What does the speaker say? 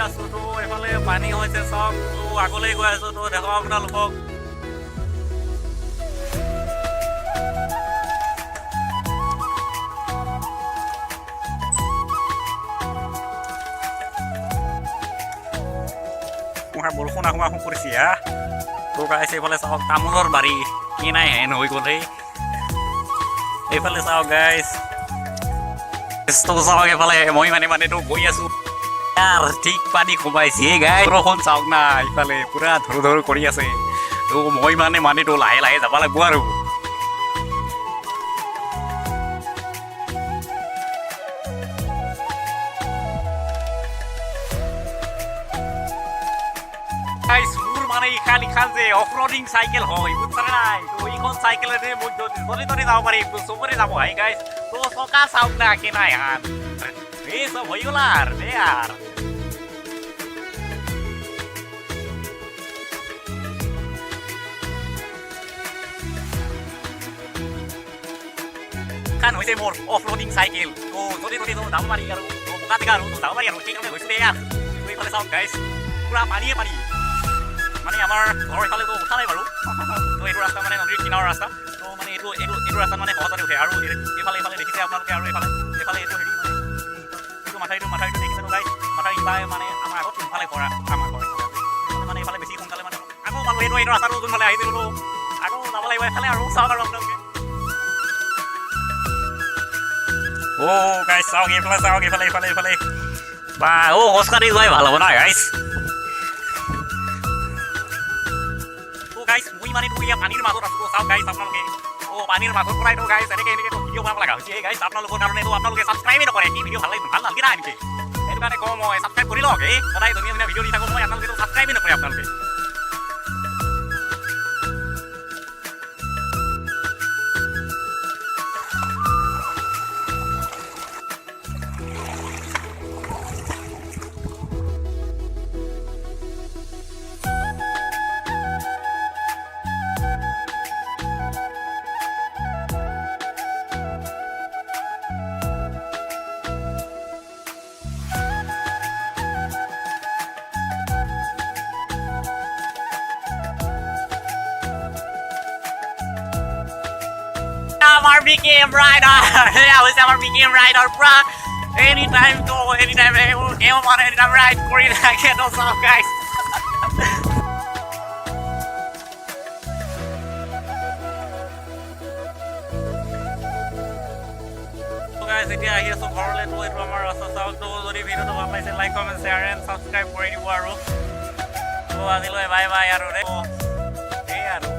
আছোঁ তো এইফালে পানী হৈছে চব তো আগলৈ গৈ আছোঁ তো দেখক আপোনালোকক বৰষুণ আহোঁ আহোঁ কৰিছে হা তো গাইছ এইফালে চাওক তামোলৰ বাৰী কি নাই হেন হৈ গ'ল এইফালে চাওক গাইছ তো চাওক এইফালে মই মানে তো গৈ আছোঁ ঠিক পানী সোমাইছে গাই বৰষুণ চাওক না ইফালে পুৰা ধৰো ধৰো কৰি আছে তো মই মানেতো লাহে লাহে যাব লাগিব আৰু মোৰ মানে ইখান যে অফৰোডিং চাইকেল হয় বুজিছে নাই তো এইখন চাইকেলেৰে মই য'তে যাব পাৰি চবৰে যাব হাই গাইছ তো চকা চাওক না কি নাই হাত এই চব হৈ গ'ল আৰু দে আৰু খান হৈছে মোৰ অফৰোডিং চাইকেল তো য'তে যাব পাৰি আৰু বোকা জেগা আৰু যাব পাৰি আৰু সেইকাৰণে হৈছিলে ইয়াত তো এইফালে চাওক গাইছ পুৰা পানীয়ে পানী মানে আমাৰ ঘৰৰ ইফালেতো উঠা নাই বাৰু তো এইটো ৰাস্তা মানে নদীৰ কিনাৰৰ ৰাস্তা তো মানে এইটো ৰাস্তাত মানে সহজতে উঠে আৰু এইফালে দেখিছে আপোনালোকে আৰু এইফালে এইটো হেৰি মানে এইটো মাথাউৰিটো দেখিছে তো গাইছ মাথাউৰি ইফালে মানে আমাৰ আগত ইফালে ঘৰ আমাৰ ঘৰ মানে এইফালে বেছি সোনকালে মানে আকৌ পালোঁ এইটো ৰাস্তাটো যোনফালে আহিছিলোঁ আকৌ যাব লাগিব এইফালে আৰু চাওক আৰু আপোনালোকে গাইছ চাওক এইফালে বা খোজকাঢ়ি যোৱাই ভাল হ'ব না গাইছ গাইছ মই মানে তো ইয়াত পানীৰ মাজত আছোঁ চাওক গাইছ আপোনালোকে পানীৰ মাজৰ পৰাই তো গাইছ এনেকৈ ভিডিঅ' বনাব লগা হৈছে গাইছ আপোনালোকৰ কাৰণে তো আপোনালোকে ছাবস্ক্ৰাইবেই নকৰে কি ভিডিঅ' ভাল নালাগে না এনেকৈ সেইটো কাৰণে কওঁ মই ছাবস্ক্ৰাইব কৰি লওক সদায় ধুনীয়া ধুনীয়া ভিডিঅ' দি থাকোঁ মই আপোনালোকে ছাবস্ক্ৰাইবেই নকৰে আপোনালোকে আমাৰ BKM ৰাইডাৰ এয়া হৈছে আমাৰ BKM ৰাইডাৰ পুৰা এনি টাইম মানে এনি টাইম ৰাইড কৰি থাকে তো চাওক গাইছ এতিয়া আহি আছোঁ ঘৰলৈ তো এইটো আমাৰ ৰাস্তা চাওক তো যদি ভিডিঅ'টো ভাল পাইছে like comment share and subscribe কৰি দিব আৰু তো আজিলৈ বাই বাই আৰু এই আৰু